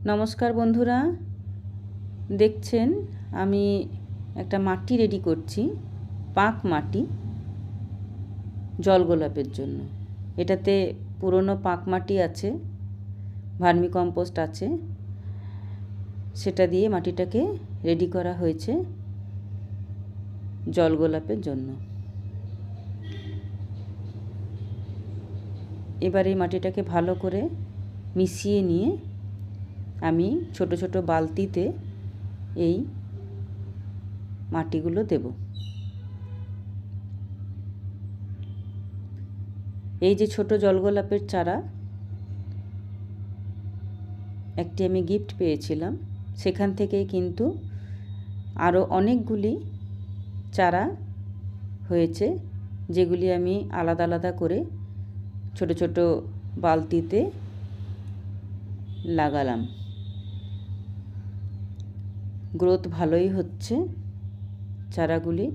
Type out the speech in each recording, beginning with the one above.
নমস্কার বন্ধুরা, দেখছেন আমি একটা মাটি রেডি করছি, পাঁক মাটি জল গোলাপের জন্য। এটাতে পুরনো পাঁক মাটি আছে, ভার্মি কম্পোস্ট আছে, সেটা দিয়ে মাটিটাকে রেডি করা হয়েছে জল গোলাপের জন্য। এবার এই মাটিটাকে ভালো করে মিশিয়ে নিয়ে আমি ছোট ছোট বালতিতে এই মাটিগুলো দেব। এই যে ছোট জলগোলাপের চারা একটি আমি গিফট পেয়েছিলাম, সেখান থেকে কিন্তু আরও অনেকগুলি চারা হয়েছে, যেগুলি আমি আলাদা আলাদা করে ছোট ছোট বালতিতে লাগালাম। গ্রোথ ভালোই হচ্ছে চারাগুলির।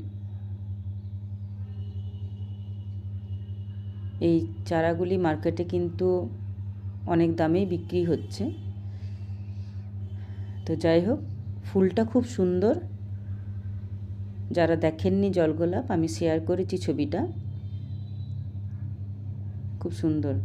এই চারাগুলি মার্কেটে কিন্তু অনেক দামেই বিক্রি হচ্ছে। তো যাই হোক, ফুলটা খুব সুন্দর। যারা দেখেননি জলগোলাপ, আমি শেয়ার করেছি ছবিটা, খুব সুন্দর।